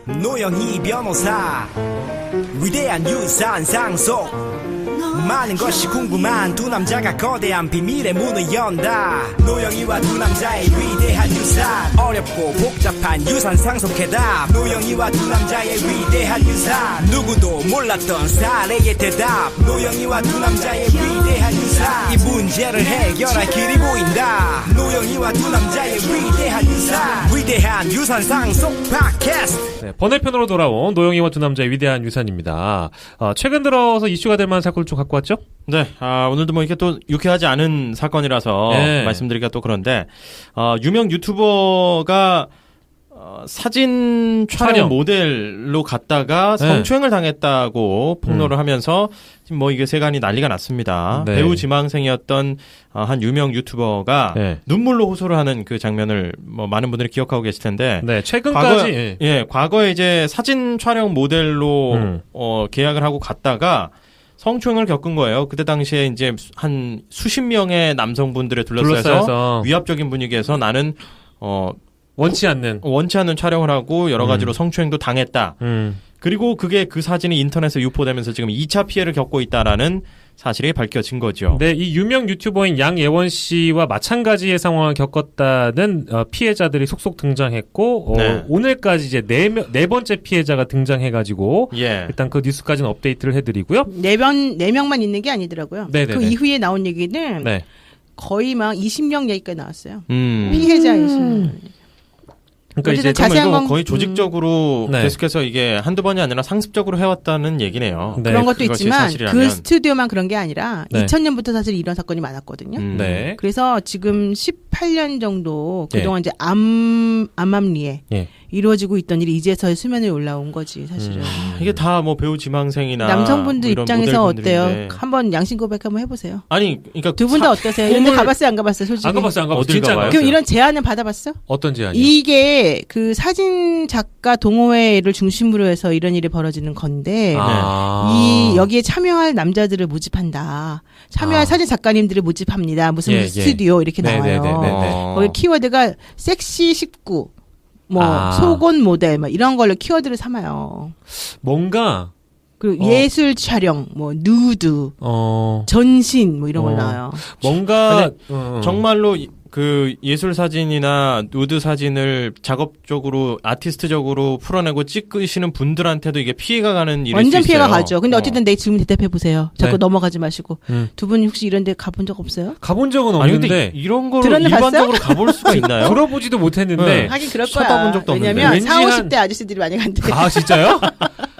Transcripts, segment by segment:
노영희 변호사 위대한 유산 상속 많은 것이 궁금한 두 남자가 거대한 비밀의 문을 연다. 노영이와 두 남자의 위대한 유산 어렵고 복잡한 유산 상속 해답. 노영이와 두 남자의 위대한 유산 누구도 몰랐던 사례의 대답. 노영이와 두 남자의 위대한 유산 이 문제를 해결할 길이 보인다. 노영이와 두 남자의 위대한 유산 위대한 유산 상속 팟캐스트. 네, 번외편으로 돌아온 노영이와 두 남자의 위대한 유산입니다. 최근 들어서 이슈가 될 만한 사건을 좀 갖고 왔죠? 네, 오늘도 뭐 이렇게 또 유쾌하지 않은 사건이라서 네. 말씀드리기가 또 그런데, 유명 유튜버가 사진 촬영 모델로 갔다가 성추행을 당했다고 폭로를 하면서 지금 뭐 이게 세간이 난리가 났습니다. 네. 배우 지망생이었던 한 유명 유튜버가 눈물로 호소를 하는 그 장면을 뭐 많은 분들이 기억하고 계실 텐데, 네, 최근까지 과거에 이제 사진 촬영 모델로 계약을 하고 갔다가 성추행을 겪은 거예요. 그때 당시에 이제 한 수십 명의 남성분들에 둘러싸여서 위압적인 분위기에서 나는 원치 않는 촬영을 하고 여러 가지로 성추행도 당했다. 그리고 그게 그 사진이 인터넷에 유포되면서 지금 2차 피해를 겪고 있다라는 사실이 밝혀진 거죠. 네, 이 유명 유튜버인 양예원 씨와 마찬가지의 상황을 겪었다는 피해자들이 속속 등장했고, 오늘까지 이제 네 번째 피해자가 등장해가지고, 일단 그 뉴스까지는 업데이트를 해드리고요. 네 명만 있는 게 아니더라고요. 네네네. 그 이후에 나온 얘기는 네. 거의 막 20명 얘기까지 나왔어요. 피해자 20명. 그러니까 이제 자세한 건 거의 조직적으로 계속해서 이게 한두 번이 아니라 상습적으로 해왔다는 얘기네요. 네. 그런 것도 있지만 사실이라면. 그 스튜디오만 그런 게 아니라 2000년부터 사실 이런 사건이 많았거든요. 네. 그래서 지금 18년 정도 그동안 이제 암암리에 이루어지고 있던 일이 이제서야 수면에 올라온 거지 사실은. 이게 다 뭐 배우 지망생이나 남성분들 뭐 입장에서 어때요? 한번 양심 고백 한번 해보세요. 아니, 그러니까 두 분 다 어떠세요? 이런 데 가봤어요, 안 가봤어요? 솔직히. 안 가봤어요. 진짜 가봤어요. 그럼 이런 제안을 받아봤어? 어떤 제안이요? 이게 그 사진 작가 동호회를 중심으로 해서 이런 일이 벌어지는 건데 여기에 참여할 남자들을 모집한다. 참여할 사진 작가님들을 모집합니다. 무슨 스튜디오 이렇게 나와요. 거기 키워드가 섹시 19. 속옷 모델, 이런 걸로 키워드를 삼아요. 뭔가, 그리고 예술 촬영, 누드, 전신, 이런 걸 나와요. 뭔가, 정말로 그 예술 사진이나 누드 사진을 작업적으로, 아티스트적으로 풀어내고 찍으시는 분들한테도 이게 피해가 가는 일일 수 있어요. 완전 피해가 가죠. 근데 어쨌든 내 질문 대답해보세요. 자꾸 넘어가지 마시고. 두 분 혹시 이런 데 가본 적 없어요? 가본 적은 없는데. 아니, 이런 거를 일반적으로 가볼 수가 있나요? 들어보지도 못했는데. 하긴 그럴 거야. 쳐다본 적도 없는데. 왜냐면 40, 50대 아저씨들이 많이 간대. 아, 진짜요?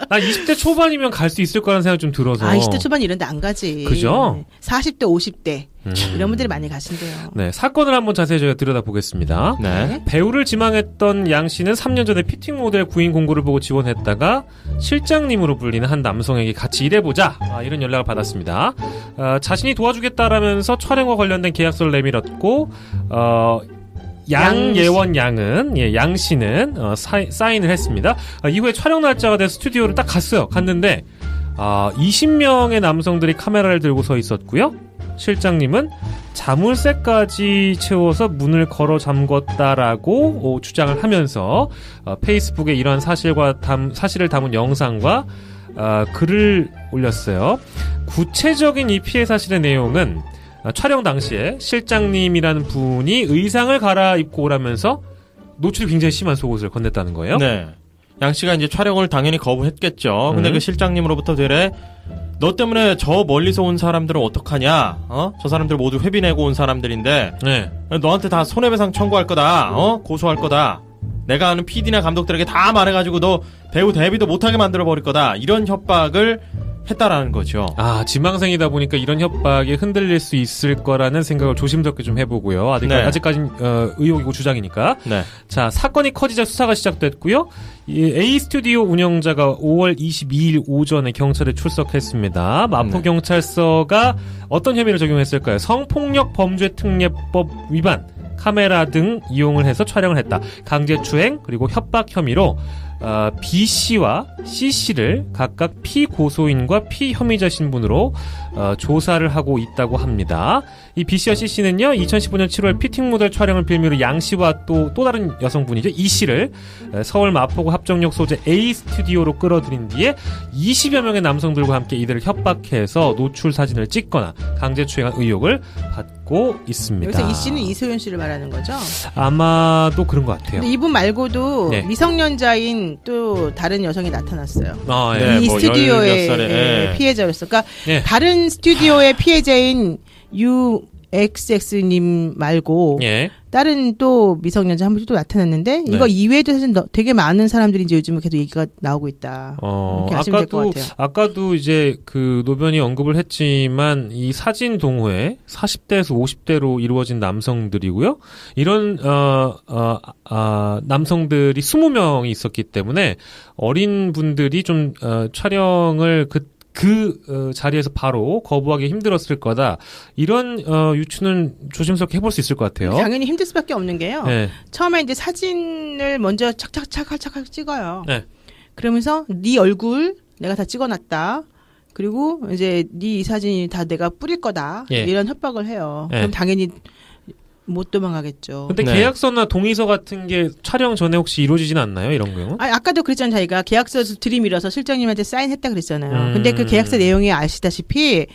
난 20대 초반이면 갈 수 있을 거라는 생각이 좀 들어서. 20대 초반 이런 데 안 가지. 그죠? 40대, 50대. 이런 분들이 많이 가신대요. 네, 사건을 한번 자세히 저희가 들여다보겠습니다. 배우를 지망했던 양 씨는 3년 전에 피팅 모델 구인 공고를 보고 지원했다가 실장님으로 불리는 한 남성에게 같이 일해보자. 이런 연락을 받았습니다. 자신이 도와주겠다라면서 촬영과 관련된 계약서를 내밀었고, 양예원 양은, 양 씨는, 사인을 했습니다. 이후에 촬영 날짜가 돼 스튜디오를 딱 갔어요. 갔는데, 20명의 남성들이 카메라를 들고 서 있었고요. 실장님은 자물쇠까지 채워서 문을 걸어 잠궜다라고 주장을 하면서 페이스북에 이러한 사실을 담은 영상과 글을 올렸어요. 구체적인 이 피해 사실의 내용은 촬영 당시에 실장님이라는 분이 의상을 갈아입고 오라면서 노출이 굉장히 심한 속옷을 건넸다는 거예요. 네. 양 씨가 이제 촬영을 당연히 거부했겠죠. 근데 그 실장님으로부터 되레 너 때문에 저 멀리서 온 사람들은 어떡하냐? 저 사람들 모두 회비 내고 온 사람들인데 너한테 다 손해배상 청구할 거다. 고소할 거다. 내가 아는 PD나 감독들에게 다 말해가지고 너 배우 데뷔도 못하게 만들어 버릴 거다. 이런 협박을 했다라는 거죠. 지망생이다 보니까 이런 협박에 흔들릴 수 있을 거라는 생각을 조심스럽게 좀 해보고요. 아직까지는 의혹이고 주장이니까. 자, 사건이 커지자 수사가 시작됐고요. 이 A 스튜디오 운영자가 5월 22일 오전에 경찰에 출석했습니다. 마포경찰서가 어떤 혐의를 적용했을까요? 성폭력 범죄 특례법 위반, 카메라 등 이용을 해서 촬영을 했다. 강제추행 그리고 협박 혐의로 B 씨와 C 씨를 각각 피고소인과 피혐의자 신분으로 조사를 하고 있다고 합니다. 이 B 씨와 C 씨는요, 2015년 7월 피팅 모델 촬영을 빌미로 양 씨와 또 다른 여성분이죠, E 씨를 서울 마포구 합정역 소재 A 스튜디오로 끌어들인 뒤에 20여 명의 남성들과 함께 이들을 협박해서 노출 사진을 찍거나 강제추행한 의혹을 받고 있습니다. 여기서 이 씨는 이소연 씨를 말하는 거죠? 아마도 그런 것 같아요. 근데 이분 말고도 네. 미성년자인 또 다른 여성이 나타났어요. 아, 네, 이 뭐 스튜디오의 10몇 살에, 예. 피해자였어. 그러니까 예. 다른 스튜디오의 피해자인 UXX님 말고 예. 다른 또 미성년자 한 분이 또 나타났는데 이거 이외에도 사실 되게 많은 사람들이 이제 요즘에 계속 얘기가 나오고 있다. 이렇게 아시면 될 것 같아요. 아까도 이제 그 노변이 언급을 했지만 이 사진 동호회 40대에서 50대로 이루어진 남성들이고요. 이런 남성들이 20명이 있었기 때문에 어린 분들이 좀 촬영을 그 자리에서 바로 거부하기 힘들었을 거다. 이런 유추는 조심스럽게 해볼 수 있을 것 같아요. 당연히 힘들 수밖에 없는 게요. 네. 처음에 이제 사진을 먼저 착착착 찍어요. 네. 그러면서 네 얼굴 내가 다 찍어놨다. 그리고 이제 네 이 사진이 다 내가 뿌릴 거다. 예. 이런 협박을 해요. 예. 그럼 당연히 못 도망가겠죠. 근데 네. 계약서나 동의서 같은 게 촬영 전에 혹시 이루어지진 않나요? 이런 경우? 아까도 그랬잖아요. 저희가 계약서 들이밀어서 실장님한테 사인했다 그랬잖아요. 근데 그 계약서 내용이 아시다시피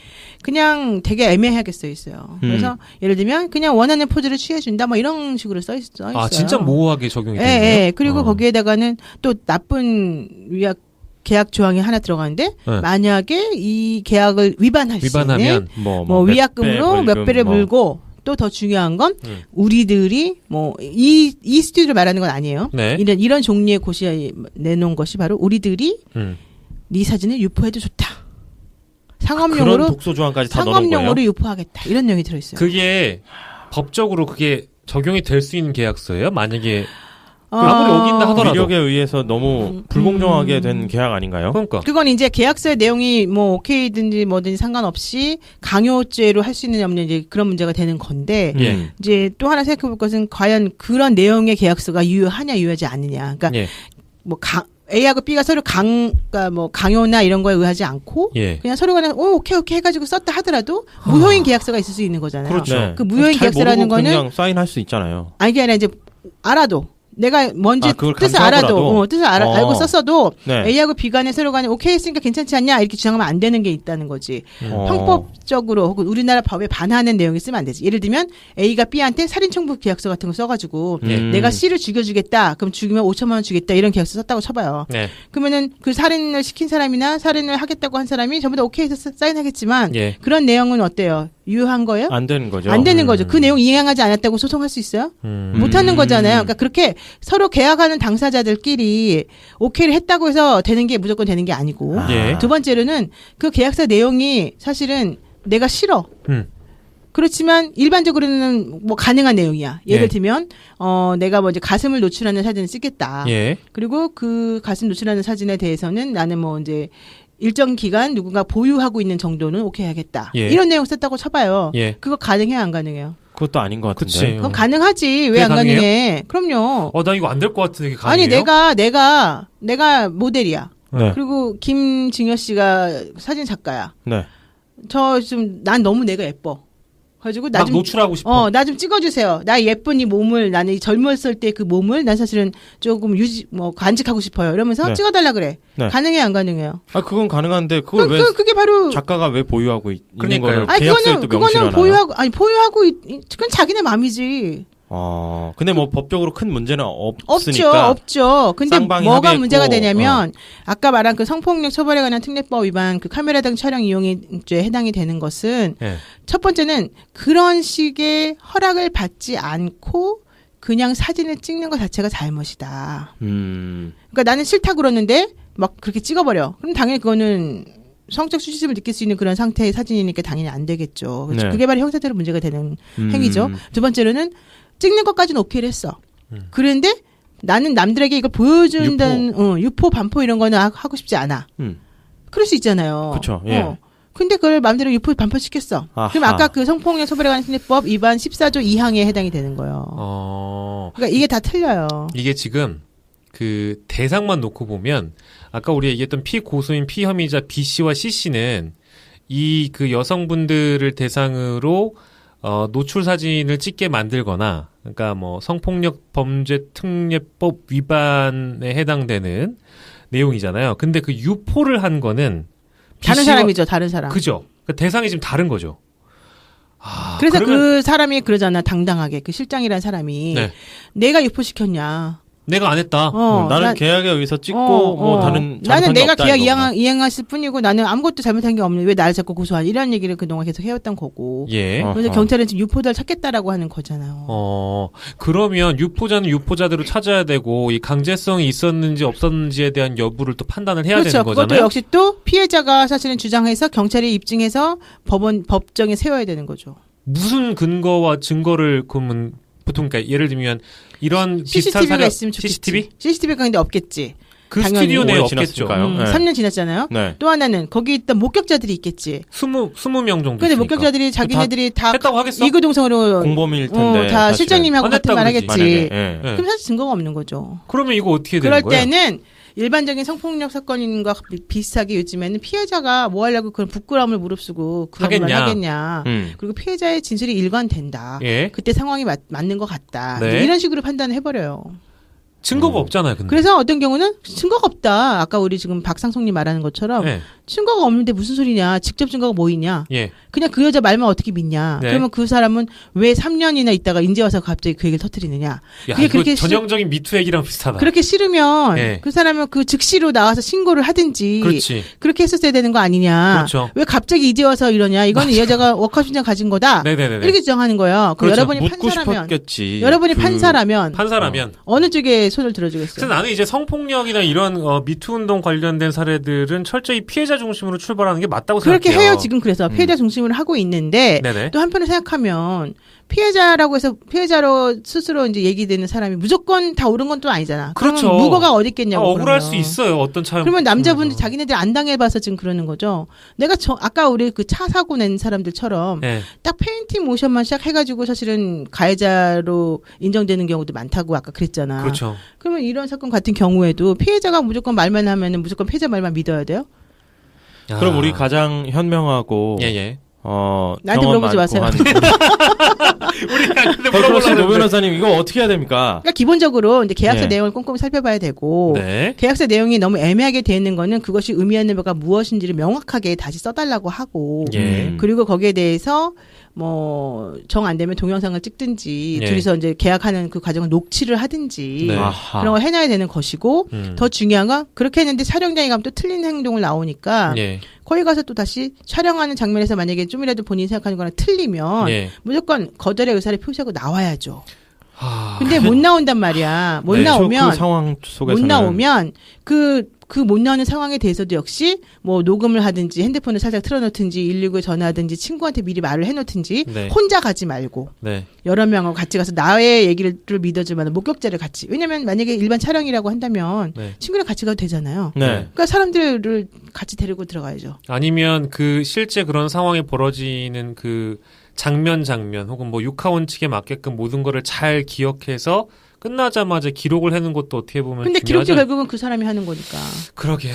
그냥 되게 애매하게 써 있어요. 그래서 예를 들면 그냥 원하는 포즈를 취해준다 뭐 이런 식으로 써 있어요. 아, 진짜 모호하게 적용이 예, 되네요. 예. 그리고 거기에다가는 또 나쁜 계약 조항이 하나 들어가는데 네. 만약에 이 계약을 위반할 수 있는 위반하면 뭐 위약금으로 몇 배를 물고 또 더 중요한 건 우리들이 뭐 이 스튜디오를 말하는 건 아니에요. 네. 이런 종류의 곳이 내놓은 것이 바로 우리들이 네 사진을 유포해도 좋다. 그런 상업용으로 독소 조항까지 다 넣는 거예요? 상업용으로 유포하겠다. 이런 내용이 들어 있어요. 그게 법적으로 그게 적용이 될 수 있는 계약서예요? 만약에 아무리 어긴다 하더라도. 위력에 의해서 너무 불공정하게 된 계약 아닌가요? 그러니까. 그건 이제 계약서의 내용이 뭐 오케이든지 뭐든지 상관없이 강요죄로 할 수 있느냐 없느냐 이제 그런 문제가 되는 건데 예. 이제 또 하나 생각해 볼 것은 과연 그런 내용의 계약서가 유효하냐 유효하지 않느냐. 그러니까 예. 뭐 A하고 B가 서로 그러니까 뭐 강요나 이런 거에 의하지 않고 예. 그냥 서로 간에 오케이 해가지고 썼다 하더라도 무효인 계약서가 있을 수 있는 거잖아요. 그렇죠. 네. 그 무효인 잘 계약서라는 모르고 거는 그냥 사인할 수 있잖아요. 아니 그게 아니라 이제 알아도 내가 뭔지 그걸 뜻을 간주하더라도? 뜻을 알고 썼어도 네. A하고 B 간에 서로 간에 오케이 했으니까 괜찮지 않냐 이렇게 주장하면 안 되는 게 있다는 거지. 형법적으로 혹은 우리나라 법에 반하는 내용이 쓰면 안 되지. 예를 들면 A가 B한테 살인청부 계약서 같은 거 써가지고 내가 C를 죽여주겠다. 그럼 죽이면 5천만 원 주겠다. 이런 계약서 썼다고 쳐봐요. 네. 그러면은 그 살인을 시킨 사람이나 살인을 하겠다고 한 사람이 전부 다 오케이 해서 사인하겠지만 예. 그런 내용은 어때요? 유효한 거예요? 안 되는 거죠. 안 되는 거죠. 그 내용 이행하지 않았다고 소송할 수 있어요? 못 하는 거잖아요. 그러니까 그렇게 서로 계약하는 당사자들끼리 오케이를 했다고 해서 되는 게 무조건 되는 게 아니고. 예. 두 번째로는 그 계약서 내용이 사실은 내가 싫어. 그렇지만 일반적으로는 뭐 가능한 내용이야. 예를 예. 들면 내가 뭐 이제 가슴을 노출하는 사진을 찍겠다. 예. 그리고 그 가슴 노출하는 사진에 대해서는 나는 뭐 이제 일정 기간 누군가 보유하고 있는 정도는 오케이 하겠다. 예. 이런 내용 썼다고 쳐봐요. 예. 그거 가능해요, 안 가능해요? 그것도 아닌 것 같은데. 그치. 그럼 가능하지. 왜 그게 안 가능해? 가능해요? 그럼요. 나 이거 안 될 것 같은데 이게 아니 가능해요? 내가 모델이야. 네. 그리고 김징여 씨가 사진 작가야. 네. 난 너무 내가 예뻐. 가지고 나 막 좀 노출하고 싶어. 나 좀 찍어주세요. 나 예쁜 이 몸을 나는 이 젊었을 때 그 몸을 난 사실은 조금 간직하고 싶어요. 이러면서 네. 찍어달라 그래. 네. 가능해 안 가능해요? 그건 가능한데 그걸 왜 그게 바로 작가가 왜 보유하고 있는 그러니까요. 거를 계약서에 또 명시하나요? 보유하고 그건 자기네 마음이지. 근데 뭐 법적으로 큰 문제는 없으니까. 없죠. 근데 쌍방이 뭐가 합의했고, 문제가 되냐면 아까 말한 그 성폭력 처벌에 관한 특례법 위반 그 카메라 등 촬영 이용죄에 해당이 되는 것은 예. 첫 번째는 그런 식의 허락을 받지 않고 그냥 사진을 찍는 것 자체가 잘못이다. 그러니까 나는 싫다 그러는데 막 그렇게 찍어버려. 그럼 당연히 그거는 성적 수치심을 느낄 수 있는 그런 상태의 사진이니까 당연히 안 되겠죠. 그렇죠? 네. 그게 바로 형사대로 문제가 되는 행위죠. 두 번째로는 찍는 것까지는 오케이를 했어. 그런데 나는 남들에게 이걸 보여준다는 유포, 반포 이런 거는 하고 싶지 않아. 그럴 수 있잖아요. 그쵸, 예. 근데 그걸 마음대로 유포, 반포 시켰어. 아하. 그럼 아까 그 성폭력 처벌에 관한 특례법 위반 14조 2항에 해당이 되는 거예요. 그러니까 이게 다 틀려요. 이게 지금 그 대상만 놓고 보면 아까 우리가 얘기했던 피고소인 피혐의자 B씨와 C씨는 이 그 여성분들을 대상으로 노출 사진을 찍게 만들거나 그러니까 뭐 성폭력 범죄 특례법 위반에 해당되는 내용이잖아요. 근데 그 유포를 한 거는 다른 사람이죠. 다른 사람. 그죠. 그러니까 대상이 지금 다른 거죠. 그래서 그 사람이 그러잖아. 당당하게 그 실장이라는 사람이 네. 내가 유포시켰냐. 내가 안 했다. 나는 계약에 의해서 찍고 뭐 다른 나는 내가 없다, 계약 이거구나. 이행했을 뿐이고 나는 아무것도 잘못한 게 없는데 왜 나를 자꾸 고소하냐 이런 얘기를 그동안 계속 해왔던 거고. 예. 그래서 경찰은 지금 유포자를 찾겠다라고 하는 거잖아요. 그러면 유포자는 유포자대로 찾아야 되고 이 강제성이 있었는지 없었는지에 대한 여부를 또 판단을 해야 그렇죠. 되는 거잖아요. 그것도 역시 또 피해자가 사실은 주장해서 경찰이 입증해서 법정에 세워야 되는 거죠. 무슨 근거와 증거를 그러면 보통 그러니까 예를 들면 이런 비슷한 CCTV가 사례 있으면 좋겠지. CCTV? CCTV가 근데 없겠지. 그 당연히. 스튜디오 내에 오래 없겠죠. 지났으니까요. 네. 3년 지났잖아요. 네. 또 하나는 거기 있던 목격자들이 있겠지. 20명 정도. 근데 있으니까. 목격자들이 자기네들이 다 했다고 하겠어? 이구동성으로 공범일 텐데. 다 사실은. 실장님하고 같은 말 그러지. 하겠지. 만약에, 예. 네. 그럼 사실 증거가 없는 거죠. 그러면 이거 어떻게 되는 그럴 거야? 때는 일반적인 성폭력 사건과 비슷하게 요즘에는 피해자가 뭐 하려고 그런 부끄러움을 무릅쓰고 그런 걸 하겠냐. 그리고 피해자의 진술이 일관된다. 예. 그때 상황이 맞는 것 같다. 네. 이제 이런 식으로 판단을 해버려요. 증거가 없잖아요. 근데. 그래서 어떤 경우는 증거가 없다. 아까 우리 지금 박상송님 말하는 것처럼 예. 증거가 없는데 무슨 소리냐. 직접 증거가 뭐 있냐. 예. 그냥 그 여자 말만 어떻게 믿냐. 네. 그러면 그 사람은 왜 3년이나 있다가 이제 와서 갑자기 그 얘기를 터뜨리느냐. 야, 그게 이거 그렇게 전형적인 미투 얘기랑 비슷하다. 그렇게 싫으면 예. 그 사람은 그 즉시로 나와서 신고를 하든지 그렇지. 그렇게 했었어야 되는 거 아니냐. 그렇죠. 왜 갑자기 이제 와서 이러냐. 이거는 이 여자가 워크아웃 신장 가진 거다. 네네네. 이렇게 주장하는 거예요. 그 그렇죠. 여러분이 묻고 판사라면 싶었겠지. 여러분이 그- 판사라면 판사라면. 어느 쪽에 손을 들어주겠어요? 그래서 나는 이제 성폭력이나 이런 미투 운동 관련된 사례들은 철저히 피해자 중심으로 출발하는 게 맞다고 그렇게 생각해요. 해요. 지금 그래서 피해자 중심으로 하고 있는데 네네. 또 한편으로 생각하면 피해자라고 해서 피해자로 스스로 이제 얘기되는 사람이 무조건 다 옳은 건 또 아니잖아. 그렇죠. 그러면 무고가 어디 있겠냐고. 억울할 그러면. 수 있어요. 어떤 차. 그러면 남자분들 자기네들 안 당해봐서 지금 그러는 거죠. 내가 아까 우리 그 차 사고 낸 사람들처럼 네. 딱 페인팅 모션만 시작해가지고 사실은 가해자로 인정되는 경우도 많다고 아까 그랬잖아. 그렇죠. 그러면 이런 사건 같은 경우에도 피해자가 무조건 말만 하면은 무조건 피해자 말만 믿어야 돼요? 그럼 우리 가장 현명하고 예예. 나한테 경험 물어보지 많고 마세요. 우리가 근데 그렇지, 노 물어보려고 변호사님 이거 어떻게 해야 됩니까? 그러니까 기본적으로 이제 계약서 예. 내용을 꼼꼼히 살펴봐야 되고 네. 계약서 내용이 너무 애매하게 되어 있는 거는 그것이 의미하는 바가 무엇인지를 명확하게 다시 써달라고 하고 예. 그리고 거기에 대해서 뭐 정 안 되면 동영상을 찍든지 예. 둘이서 이제 계약하는 그 과정을 녹취를 하든지 네. 아하. 그런 걸 해놔야 되는 것이고 음. 더 중요한 건 그렇게 했는데 촬영장에 가면 또 틀린 행동을 나오니까 예. 거기 가서 또 다시 촬영하는 장면에서 만약에 좀이라도 본인이 생각하는 거랑 틀리면 예. 무조건 거절의 의사를 표시하고 나와야죠. 하... 근데 못 나온단 말이야. 못 네, 나오면 그 상황 속에서는 못 나오면 그 못 나오는 상황에 대해서도 역시 뭐 녹음을 하든지 핸드폰을 살짝 틀어놓든지 119에 전화하든지 친구한테 미리 말을 해놓든지 네. 혼자 가지 말고 네. 여러 명하고 같이 가서 나의 얘기를 믿어줄 만한 목격자를 같이. 왜냐면 만약에 일반 촬영이라고 한다면 네. 친구랑 같이 가도 되잖아요. 네. 그러니까 사람들을 같이 데리고 들어가야죠. 아니면 그 실제 그런 상황이 벌어지는 그 장면 혹은 뭐 육하원칙에 맞게끔 모든 거를 잘 기억해서 끝나자마자 기록을 해놓은 것도 어떻게 보면 근데 중요하죠. 기록도 결국은 그 사람이 하는 거니까. 그러게요.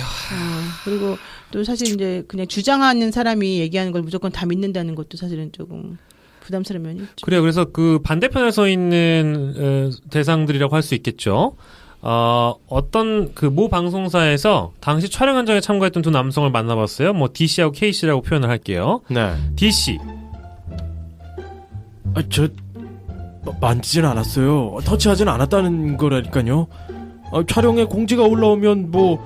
그리고 또 사실 이제 그냥 주장하는 사람이 얘기하는 걸 무조건 다 믿는다는 것도 사실은 조금 부담스러운 면이 있죠. 그래요. 그래서 그 반대편에 서 있는 대상들이라고 할 수 있겠죠. 어떤 그 모 방송사에서 당시 촬영 현장에 참가했던 두 남성을 만나봤어요. 뭐 D씨하고 K씨라고 표현을 할게요. 네. D씨. 저 만지진 않았어요. 터치하진 않았다는 거라니까요. 촬영에 공지가 올라오면 뭐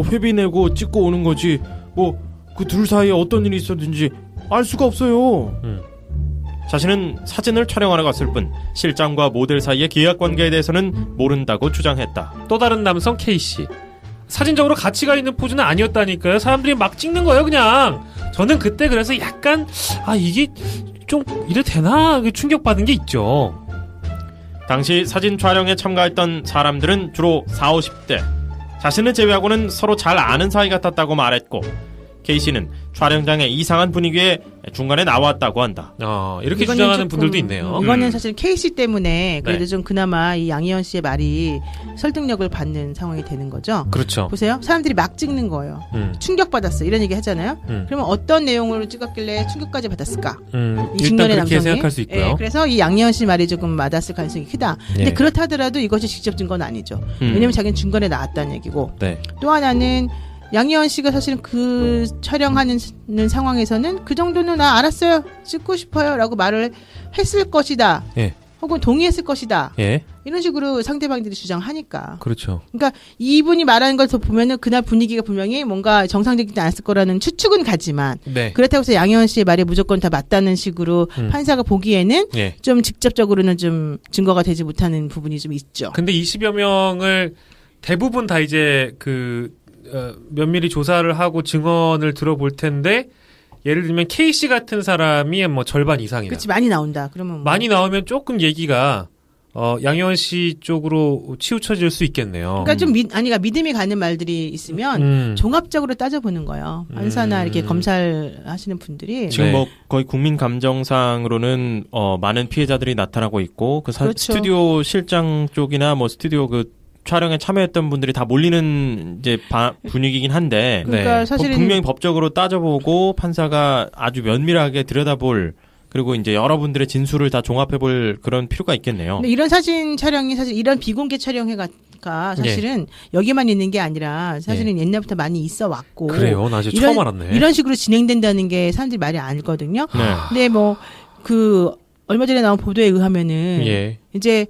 회비 내고 찍고 오는 거지. 뭐 그 둘 사이에 어떤 일이 있었는지 알 수가 없어요. 자신은 사진을 촬영하러 갔을 뿐 실장과 모델 사이의 계약 관계에 대해서는 모른다고 주장했다. 또 다른 남성 K씨. 사진적으로 가치가 있는 포즈는 아니었다니까요. 사람들이 막 찍는 거예요, 그냥. 저는 그때 그래서 약간 이게 좀 이래 되나 충격받은 게 있죠. 당시 사진 촬영에 참가했던 사람들은 주로 40, 50대. 자신을 제외하고는 서로 잘 아는 사이 같았다고 말했고 K씨는 촬영장의 이상한 분위기에 중간에 나왔다고 한다. 이렇게 주장하는 분들도 있네요. 이거는 사실 K씨 때문에 그래도 네. 좀 그나마 이 양희원 씨의 말이 설득력을 받는 상황이 되는 거죠. 그렇죠. 보세요. 사람들이 막 찍는 거예요. 충격받았어. 이런 얘기 하잖아요. 그러면 어떤 내용으로 찍었길래 충격까지 받았을까? 이 일단 중년의 그렇게 남성이. 생각할 수 있고요. 예, 그래서 이 양희원 씨 말이 조금 맞았을 가능성이 크다. 근데 예. 그렇다 하더라도 이것이 직접 증거는 아니죠. 왜냐면 자기는 중간에 나왔다는 얘기고. 네. 또 하나는 양희원 씨가 사실은 그 촬영하는 상황에서는 그 정도는 나 알았어요. 찍고 싶어요. 라고 말을 했을 것이다. 예. 혹은 동의했을 것이다. 예. 이런 식으로 상대방들이 주장하니까. 그렇죠. 그러니까 이분이 말하는 걸 보면은 그날 분위기가 분명히 뭔가 정상적이지 않았을 거라는 추측은 가지만 네. 그렇다고 해서 양희원 씨의 말이 무조건 다 맞다는 식으로 판사가 보기에는 예. 좀 직접적으로는 좀 증거가 되지 못하는 부분이 좀 있죠. 근데 20여 명을 대부분 다 이제 면밀히 조사를 하고 증언을 들어볼 텐데 예를 들면 K씨 같은 사람이 뭐 절반 이상이나 그렇지 많이 나온다. 그러면 뭐. 많이 나오면 조금 얘기가 양희원 씨 쪽으로 치우쳐질 수 있겠네요. 그러니까 좀 믿음이 가는 말들이 있으면 종합적으로 따져보는 거예요. 판사나 이렇게 검사를 하시는 분들이 지금 네. 뭐 거의 국민 감정상으로는 많은 피해자들이 나타나고 있고 그렇죠. 스튜디오 실장 쪽이나 뭐 스튜디오 촬영에 참여했던 분들이 다 몰리는 이제 분위기긴 한데 그러니까 네. 사실은 분명히 법적으로 따져보고 판사가 아주 면밀하게 들여다볼 그리고 이제 여러분들의 진술을 다 종합해볼 그런 필요가 있겠네요. 근데 이런 사진 촬영이 사실 이런 비공개 촬영회가 사실은 여기만 있는 게 아니라 사실은 옛날부터 많이 있어 왔고 그래요. 나 이제 처음 알았네. 이런 식으로 진행된다는 게 사람들이 말이 알거든요. 네. 근데 뭐 얼마 전에 나온 보도에 의하면은 예. 이제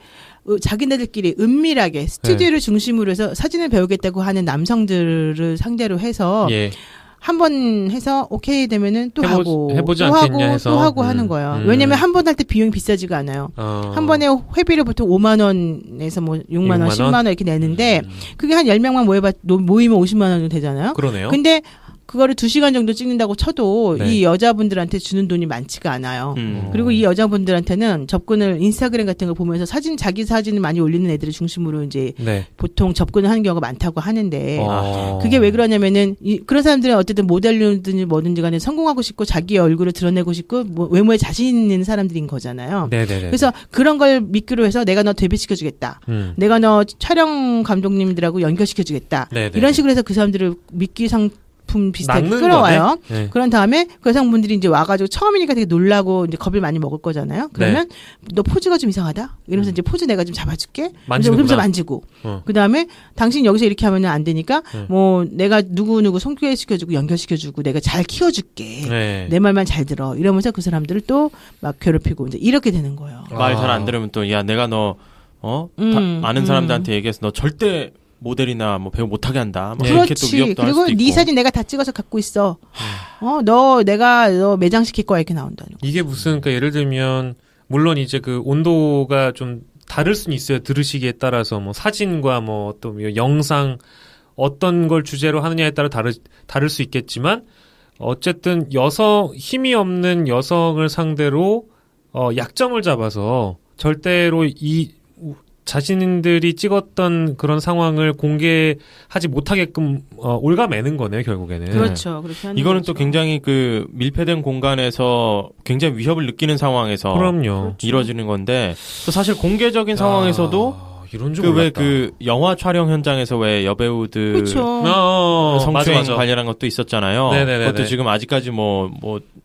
자기네들끼리 은밀하게 스튜디오를 중심으로 해서 사진을 배우겠다고 하는 남성들을 상대로 해서 예. 한 번 해서 오케이 되면은 또 하고 해보지 또 않겠냐 하고 해서. 또 하고 하는 거예요. 왜냐면 한 번 할 때 비용이 비싸지가 않아요. 한 번에 회비를 보통 5만 원에서 뭐 6만 원, 10만 원 이렇게 내는데 그게 한 10명만 모이면 50만 원 정도 되잖아요. 그러네요. 근데 그거를 2시간 정도 찍는다고 쳐도 네. 이 여자분들한테 주는 돈이 많지가 않아요. 그리고 이 여자분들한테는 접근을 인스타그램 같은 걸 보면서 자기 사진을 많이 올리는 애들을 중심으로 이제 네. 보통 접근을 하는 경우가 많다고 하는데 어. 그게 왜 그러냐면은 그런 사람들은 어쨌든 모델로든지 뭐든지 간에 성공하고 싶고 자기 얼굴을 드러내고 싶고 외모에 자신 있는 사람들인 거잖아요. 네네네. 그래서 그런 걸 믿기로 해서 내가 너 데뷔시켜주겠다. 내가 너 촬영 감독님들하고 연결시켜주겠다. 네네. 이런 식으로 해서 그 사람들을 미끼 상품 비슷하게 낚는 끌어와요. 거네? 네. 그런 다음에 그 여성분들이 이제 와가지고 처음이니까 되게 놀라고 이제 겁을 많이 먹을 거잖아요. 그러면 너 포즈가 좀 이상하다. 이러면서 이제 포즈 내가 좀 잡아줄게. 그러면서 만지고. 그 다음에 당신 여기서 이렇게 하면 안 되니까 뭐 내가 누구 소개시켜주고 연결시켜주고 내가 잘 키워줄게. 내 말만 잘 들어. 이러면서 그 사람들을 또 막 괴롭히고 이제 이렇게 되는 거예요. 말 잘 안 들으면 또 야 내가 너 아는 사람들한테 얘기해서 너 절대 모델이나 뭐 배우 못하게 한다. 막 이렇게 또 위협도 할 그리고 수도 있고. 네 사진 내가 다 찍어서 갖고 있어. 내가 너 매장시킬 거야 이렇게 나온다는 거. 이게 무슨 그러니까 예를 들면 물론 이제 그 온도가 좀 다를 수는 있어요. 들으시기에 따라서 뭐 사진과 뭐 또 영상 어떤 걸 주제로 하느냐에 따라 다를 수 있겠지만 어쨌든 힘이 없는 여성을 상대로 약점을 잡아서 절대로 자신들이 찍었던 그런 상황을 공개하지 못하게끔 올가매는 거네요, 결국에는. 그렇죠. 그렇게 하는 이거는 거죠. 또 굉장히 밀폐된 공간에서 굉장히 위협을 느끼는 상황에서 그럼요. 이루어지는 건데 또 사실 공개적인 상황에서도 이런 줄 몰랐다. 영화 촬영 현장에서 왜 여배우들 그렇죠. 성추행 맞아. 관련한 것도 있었잖아요. 네네네네. 그것도 지금 아직까지 뭐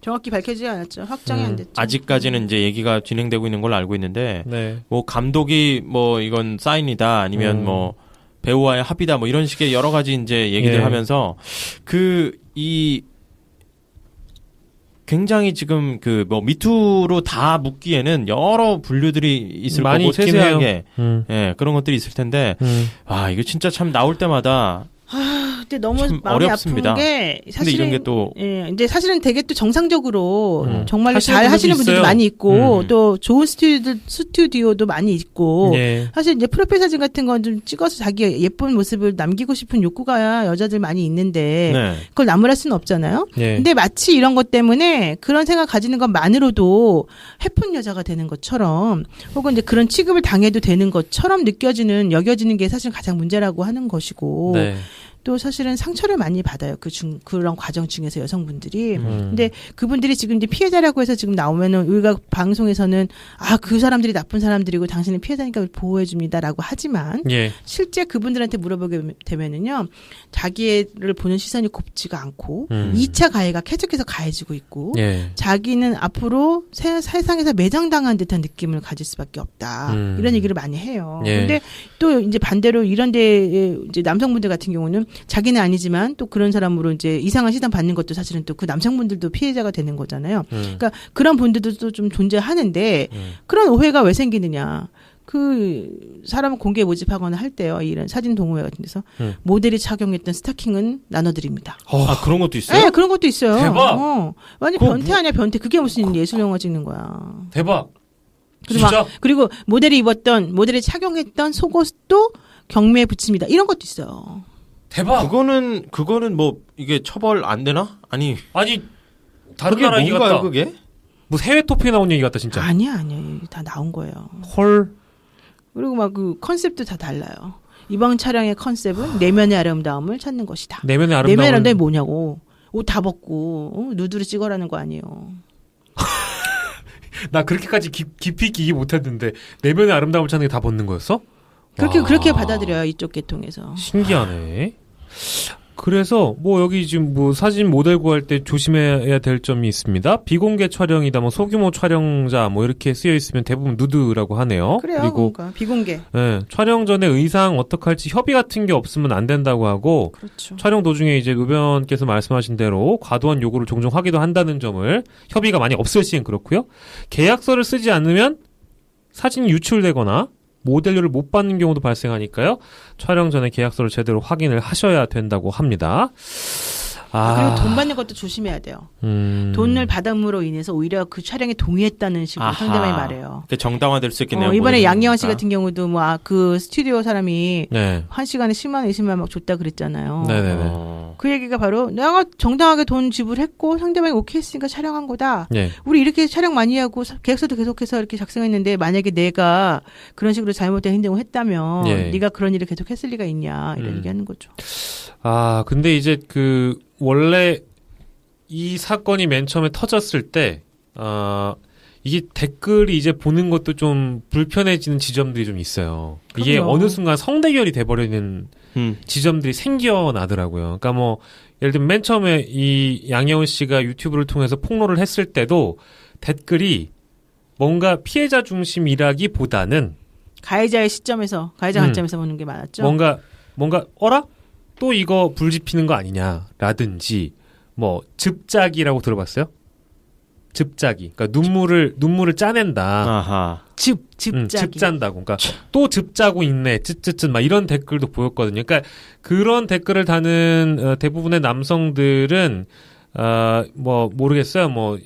정확히 밝혀지지 않았죠. 확정이 안 됐죠. 아직까지는 이제 얘기가 진행되고 있는 걸로 알고 있는데 네. 뭐 감독이 뭐 이건 사인이다 아니면 뭐 배우와의 합의다 뭐 이런 식의 여러 가지 이제 얘기들 하면서 굉장히 지금 미투로 다 묶기에는 여러 분류들이 있을 많이 거고 세세하게 그런 것들이 있을 텐데 이거 진짜 참 나올 때마다 근데 너무 마음이 어렵습니다. 아픈 게 사실은 근데 이런 게 또 이제 사실은 되게 또 정상적으로 정말 하시는 잘 하시는 분들도 분들도 있어요. 많이 있고 또 좋은 스튜디오도 많이 있고 예. 사실 이제 프로필 사진 같은 건 좀 찍어서 자기 예쁜 모습을 남기고 싶은 욕구가 여자들 많이 있는데 그걸 나무랄 수는 없잖아요. 예. 근데 마치 이런 것 때문에 그런 생각 가지는 것만으로도 해픈 여자가 되는 것처럼 혹은 이제 그런 취급을 당해도 되는 것처럼 여겨지는 게 사실 가장 문제라고 하는 것이고 네. 또 사실은 상처를 많이 받아요. 그런 과정 중에서 여성분들이. 근데 그분들이 지금 이제 피해자라고 해서 지금 나오면은 우리가 방송에서는 그 사람들이 나쁜 사람들이고 당신은 피해자니까 보호해줍니다라고 하지만 예. 실제 그분들한테 물어보게 되면은요, 자기를 보는 시선이 곱지가 않고 2차 가해가 계속해서 가해지고 있고 예. 자기는 앞으로 세상에서 매장당한 듯한 느낌을 가질 수밖에 없다. 이런 얘기를 많이 해요. 예. 근데 또 이제 반대로 이런데 이제 남성분들 같은 경우는 자기는 아니지만 또 그런 사람으로 이제 이상한 시선 받는 것도 사실은 또 그 남성분들도 피해자가 되는 거잖아요. 그러니까 그런 분들도 또 좀 존재하는데 그런 오해가 왜 생기느냐? 그 사람을 공개 모집하거나 할 때요, 이런 사진 동호회 같은 데서 모델이 착용했던 스타킹은 나눠드립니다. 그런 것도 있어요? 네, 그런 것도 있어요. 대박. 완전 변태 아니야, 변태. 그게 무슨 예술 영화 찍는 거야. 대박. 그리고 진짜? 그리고 모델이 착용했던 속옷도 경매에 붙입니다. 이런 것도 있어요. 대박. 그거는 뭐 이게 처벌 안 되나? 아니 다른 그게 나라 얘기 뭔가요, 같다. 그게? 뭐 해외 토픽에 나온 얘기 같다 진짜. 아니야. 다 나온 거예요. 헐. 그리고 막 그 컨셉도 다 달라요. 이번 촬영의 컨셉은 내면의 아름다움을 찾는 것이다. 내면의 내면의 아름다움이 아름다움이 뭐냐고. 옷 다 벗고 누드를 찍어라는 거 아니에요. 나 그렇게까지 깊이 있게 이해 못했는데 내면의 아름다움을 찾는 게 다 벗는 거였어? 그렇게 받아들여요, 이쪽 계통에서. 신기하네. 그래서 뭐 여기 지금 뭐 사진 모델 구할 때 조심해야 될 점이 있습니다. 비공개 촬영이다, 뭐 소규모 촬영자 뭐 이렇게 쓰여 있으면 대부분 누드라고 하네요. 그래요. 그리고 그러니까 비공개. 네, 촬영 전에 의상 어떻게 할지 협의 같은 게 없으면 안 된다고 하고, 그렇죠. 촬영 도중에 이제 노변께서 말씀하신 대로 과도한 요구를 종종 하기도 한다는 점을, 협의가 많이 없을 시엔 그렇고요. 계약서를 쓰지 않으면 사진이 유출되거나 모델료를 못 받는 경우도 발생하니까요. 촬영 전에 계약서를 제대로 확인을 하셔야 된다고 합니다. 그리고 돈 받는 것도 조심해야 돼요. 돈을 받음으로 인해서 오히려 그 촬영에 동의했다는 식으로 상대방이 말해요. 정당화될 수 있겠네요. 이번에 양예원 씨 같은 경우도 뭐 그 스튜디오 사람이 네. 한 시간에 10만 원, 20만 원 막 줬다 그랬잖아요. 네네네. 그 얘기가 바로 내가 정당하게 돈 지불했고 상대방이 오케이 했으니까 촬영한 거다. 네. 우리 이렇게 촬영 많이 하고 계약서도 계속해서 이렇게 작성했는데 만약에 내가 그런 식으로 잘못된 행동을 했다면 네가 그런 일을 계속 했을 리가 있냐 이런 얘기하는 거죠. 근데 이제 원래 이 사건이 맨 처음에 터졌을 때 이게 댓글이 이제 보는 것도 좀 불편해지는 지점들이 좀 있어요. 그럼요. 이게 어느 순간 성대결이 돼버리는 지점들이 생겨나더라고요. 그러니까 뭐 예를 들면 맨 처음에 이 양예원 씨가 유튜브를 통해서 폭로를 했을 때도 댓글이 뭔가 피해자 중심이라기보다는 가해자 관점에서 보는 게 많았죠. 뭔가 어라? 또 이거 불 지피는 거 아니냐라든지 뭐 즙짜기라고 들어봤어요? 즙짜기. 그러니까 눈물을 짜낸다. 아하. 즙짠다고. 그러니까 또 즙짜고 있네. 쯧쯧쯧 막 이런 댓글도 보였거든요. 그러니까 그런 댓글을 다는 대부분의 남성들은 뭐 모르겠어요. 뭐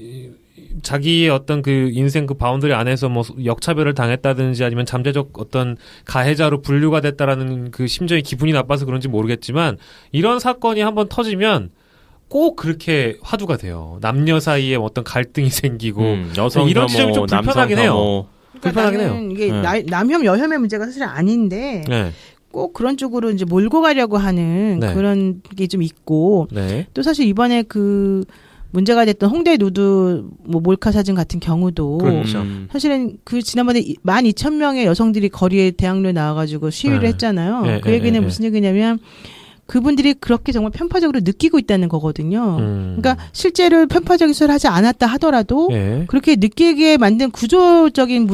자기의 어떤 그 인생 그 바운더리 안에서 뭐 역차별을 당했다든지 아니면 잠재적 어떤 가해자로 분류가 됐다라는 그 심정이 기분이 나빠서 그런지 모르겠지만 이런 사건이 한번 터지면 꼭 그렇게 화두가 돼요. 남녀 사이에 어떤 갈등이 생기고 여성 이런 지점이 좀 불편하긴 해요. 불편하긴 해요. 이게 남혐 여혐의 문제가 사실 아닌데 꼭 그런 쪽으로 이제 몰고 가려고 하는 그런 게 좀 있고 또 사실 이번에 그 문제가 됐던 홍대 누드 뭐 몰카 사진 같은 경우도 그렇죠. 사실은 그 지난번에 12,000명의 여성들이 거리에 대학로에 나와가지고 시위를 했잖아요. 그 얘기는 무슨 얘기냐면 그분들이 그렇게 정말 편파적으로 느끼고 있다는 거거든요. 그러니까 실제로 편파적 시설을 하지 않았다 하더라도 그렇게 느끼게 만든 구조적인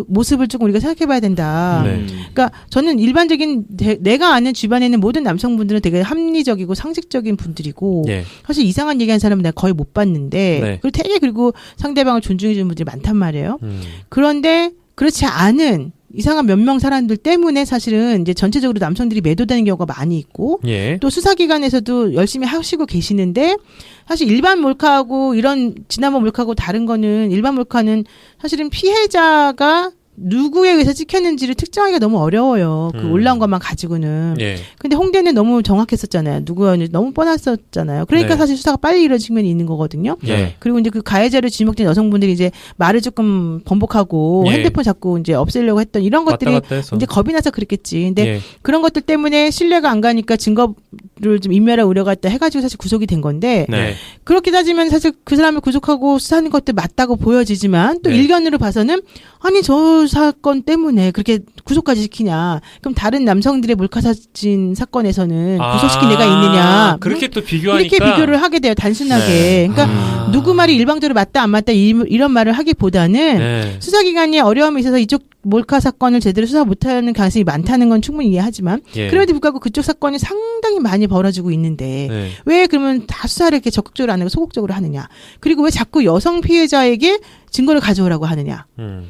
모습을 조금 우리가 생각해봐야 된다. 그러니까 저는 일반적인 내가 아는 주변에 있는 모든 남성분들은 되게 합리적이고 상식적인 분들이고 사실 이상한 얘기하는 사람은 내가 거의 못 봤는데 그리고 상대방을 존중해주는 분들이 많단 말이에요. 그런데 그렇지 않은 이상한 몇 명 사람들 때문에 사실은 이제 전체적으로 남성들이 매도되는 경우가 많이 있고 또 수사기관에서도 열심히 하시고 계시는데 사실 일반 몰카하고 이런 지난번 몰카하고 다른 거는 일반 몰카는 사실은 피해자가 누구에 의해서 찍혔는지를 특정하기가 너무 어려워요. 그 올라온 것만 가지고는. 근데 홍대는 너무 정확했었잖아요. 누구였는지 너무 뻔했었잖아요. 그러니까 사실 수사가 빨리 이루어진 측면이 있는 거거든요. 그리고 이제 그 가해자를 지목된 여성분들이 이제 말을 조금 번복하고 핸드폰 자꾸 이제 없애려고 했던 이런 것들이 이제 겁이 나서 그랬겠지. 근데 그런 것들 때문에 신뢰가 안 가니까 증거 좀 인멸할 우려가 있다 해가지고 사실 구속이 된 건데 네. 그렇게 따지면 사실 그 사람을 구속하고 수사하는 것도 맞다고 보여지지만 또 네. 일견으로 봐서는 아니 저 사건 때문에 그렇게 구속까지 시키냐 그럼 다른 남성들의 몰카사진 사건에서는 구속시킨 애가 있느냐 그렇게 또 비교하니까 이렇게 비교를 하게 돼요 단순하게 네. 그러니까 누구 말이 일방적으로 맞다 안 맞다 이런 말을 하기보다는 네. 수사기관이 어려움이 있어서 이쪽 몰카 사건을 제대로 수사 못하는 가능성이 많다는 건 충분히 이해하지만 예. 그럼에도 불구하고 그쪽 사건이 상당히 많이 벌어지고 있는데 네. 왜 그러면 다 수사를 이렇게 적극적으로 안 하고 소극적으로 하느냐 그리고 왜 자꾸 여성 피해자에게 증거를 가져오라고 하느냐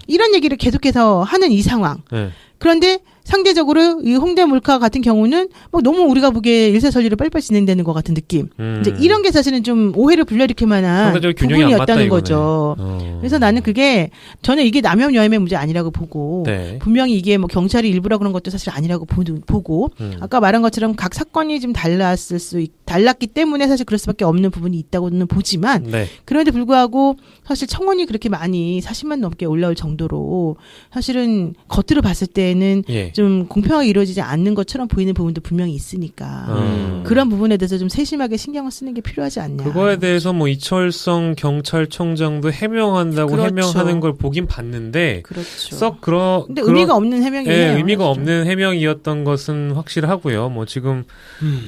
이런 얘기를 계속해서 하는 이 상황 네. 그런데 상대적으로 이 홍대 몰카 같은 경우는 뭐 너무 우리가 보기에 일사천리로 빨리빨리 진행되는 것 같은 느낌. 이제 이런 게 사실은 좀 오해를 불러일으킬 만한 상대적으로 균형이 안 맞다, 부분이었다는 이거네. 거죠. 그래서 나는 그게 저는 이게 남용여임의 문제 아니라고 보고 네. 분명히 이게 뭐 경찰이 일부러 그런 것도 사실 아니라고 보고 아까 말한 것처럼 각 사건이 좀 달랐기 때문에 사실 그럴 수밖에 없는 부분이 있다고는 보지만 네. 그런데 불구하고 사실 청원이 그렇게 많이 40만 넘게 올라올 정도로 사실은 겉으로 봤을 때는 예. 좀 공평하게 이루어지지 않는 것처럼 보이는 부분도 분명히 있으니까 그런 부분에 대해서 좀 세심하게 신경을 쓰는 게 필요하지 않냐. 그거에 대해서 뭐 이철성 경찰청장도 해명한다고 그렇죠. 해명하는 걸 보긴 봤는데 그렇죠. 썩 근데 의미가 없는 해명이에요. 예, 의미가 사실은. 없는 해명이었던 것은 확실하고요. 뭐 지금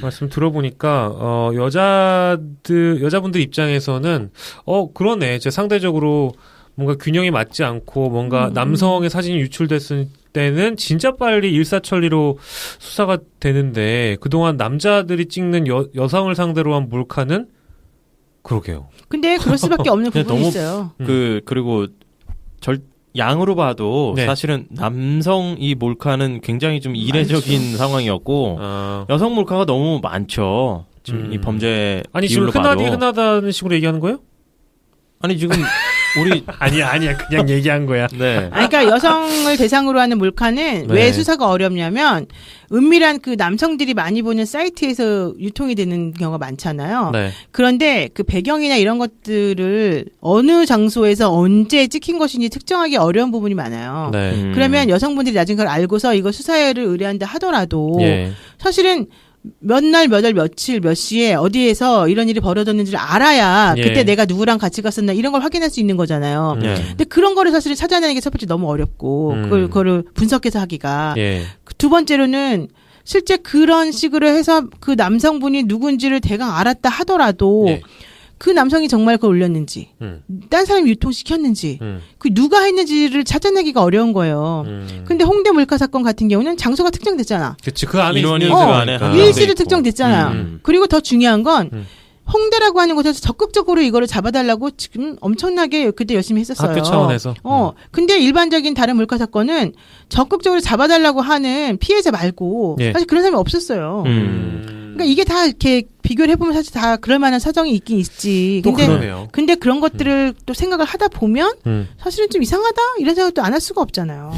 말씀 들어보니까 여자분들 입장에서는 그러네. 제 상대적으로 뭔가 균형이 맞지 않고 뭔가 남성의 사진이 유출됐을 때는 진짜 빨리 일사천리로 수사가 되는데 그동안 남자들이 찍는 여성을 상대로 한 몰카는 그러게요. 근데 그럴 수밖에 없는 부분이 너무 있어요. 그리고 양으로 봐도 네. 사실은 남성 이 몰카는 굉장히 좀 이례적인 상황이었고 여성 몰카가 너무 많죠. 지금 이 범죄 아니 지금 비율로 봐도. 흔하다는 식으로 얘기하는 거예요? 아니 지금 우리 아니야 그냥 얘기한 거야. 네. 아니, 그러니까 여성을 대상으로 하는 몰카는 네. 왜 수사가 어렵냐면 은밀한 그 남성들이 많이 보는 사이트에서 유통이 되는 경우가 많잖아요. 네. 그런데 그 배경이나 이런 것들을 어느 장소에서 언제 찍힌 것인지 특정하기 어려운 부분이 많아요. 네. 그러면 여성분들이 나중에 그걸 알고서 이거 수사를 의뢰한다 하더라도 예. 사실은 몇 날, 몇 월, 며칠, 몇 시에 어디에서 이런 일이 벌어졌는지를 알아야 예. 그때 내가 누구랑 같이 갔었나 이런 걸 확인할 수 있는 거잖아요. 네. 근데 그런 거를 사실은 찾아내는 게 첫 번째 너무 어렵고 그거를 분석해서 하기가 예. 두 번째로는 실제 그런 식으로 해서 그 남성분이 누군지를 대강 알았다 하더라도 예. 그 남성이 정말 그걸 올렸는지 딴 사람이 유통시켰는지 그 누가 했는지를 찾아내기가 어려운 거예요. 근데 홍대 몰카 사건 같은 경우는 장소가 특정됐잖아. 그치 그 안에 인원이 있는 그 거니까. 안에 한 일시를 있고. 특정됐잖아요. 그리고 더 중요한 건 홍대라고 하는 곳에서 적극적으로 이거를 잡아달라고 지금 엄청나게 그때 열심히 했었어요. 학교 차원에서. 근데 일반적인 다른 몰카 사건은 적극적으로 잡아달라고 하는 피해자 말고 예. 사실 그런 사람이 없었어요. 그러니까 이게 다 이렇게 비교를 해보면 사실 다 그럴 만한 사정이 있긴 있지. 또 그러네요. 근데 그런 것들을 또 생각을 하다 보면 사실은 좀 이상하다 이런 생각도 안 할 수가 없잖아요.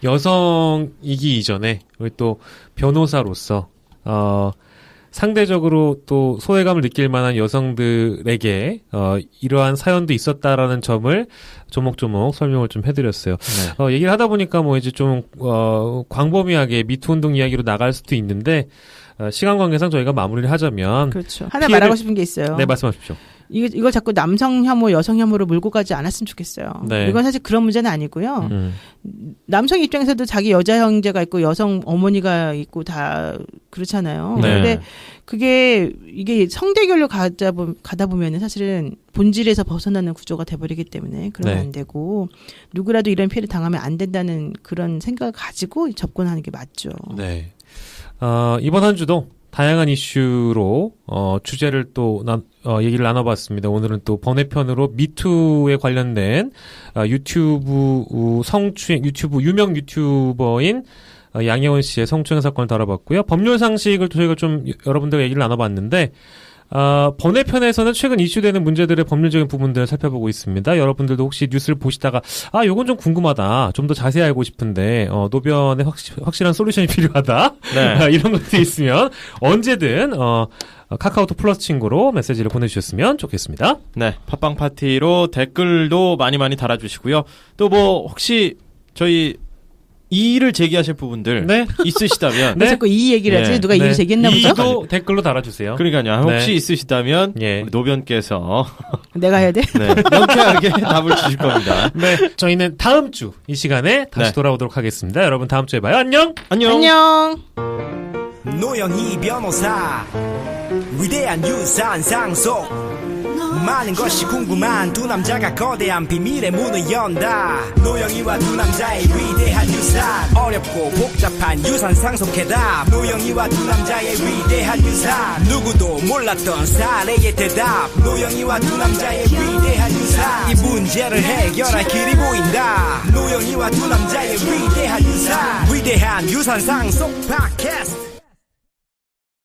여성이기 이전에 우리 또 변호사로서 상대적으로 또 소외감을 느낄 만한 여성들에게 이러한 사연도 있었다라는 점을 조목조목 설명을 좀 해드렸어요. 네. 얘기를 하다 보니까 뭐 이제 좀 광범위하게 미투 운동 이야기로 나갈 수도 있는데 시간 관계상 저희가 마무리를 하자면 그렇죠. 하나 말하고 싶은 게 있어요. 네, 말씀하십시오. 이걸 자꾸 남성 혐오, 여성 혐오로 몰고 가지 않았으면 좋겠어요. 네. 이건 사실 그런 문제는 아니고요. 남성 입장에서도 자기 여자 형제가 있고 여성 어머니가 있고 다 그렇잖아요. 네. 근데 이게 성대결로 가다 보면은 사실은 본질에서 벗어나는 구조가 돼버리기 때문에 그러면 네. 안 되고 누구라도 이런 피해를 당하면 안 된다는 그런 생각을 가지고 접근하는 게 맞죠. 네. 이번 한 주도 다양한 이슈로 주제를 또 얘기를 나눠봤습니다. 오늘은 또 번외편으로 미투에 관련된 유튜브 성추행 유튜브 유명 유튜버인 양혜원 씨의 성추행 사건을 다뤄봤고요. 법률 상식을 저희가 좀 여러분들과 얘기를 나눠봤는데 번외편에서는 최근 이슈되는 문제들의 법률적인 부분들을 살펴보고 있습니다. 여러분들도 혹시 뉴스를 보시다가 요건 좀 궁금하다, 좀 더 자세히 알고 싶은데 노변에 확실한 솔루션이 필요하다, 네. 이런 것들이 있으면 언제든 카카오톡 플러스 친구로 메시지를 보내주셨으면 좋겠습니다. 네, 팟빵 파티로 댓글도 많이 달아주시고요. 또 뭐 혹시 저희 이의를 제기하실 부분들 네. 있으시다면 왜 자꾸 이 얘기를 하지? 네. 누가 이의를 제기했나 보죠? 이도 댓글로 달아주세요. 그러니까요. 혹시 네. 있으시다면 예. 우리 노변께서 내가 해야 돼? 네, 명쾌하게 답을 주실 겁니다. 네, 저희는 다음 주 이 시간에 다시 네. 돌아오도록 하겠습니다. 여러분 다음 주에 봐요. 안녕. 안녕. 노영희 변호사 위대한 유산상 속 많은 것이 궁금한 두 남자가 거대한 비밀의 문을 연다. 노영희와 두 남자의 위대한 유산, 어렵고 복잡한 유산 상속해답. 노영희와 두 남자의 위대한 유산, 누구도 몰랐던 사례의 대답. 노영희와 두 남자의 위대한 유산, 이 문제를 해결할 길이 보인다. 노영희와 두 남자의 위대한 유산, 위대한 유산 상속 팟캐스트.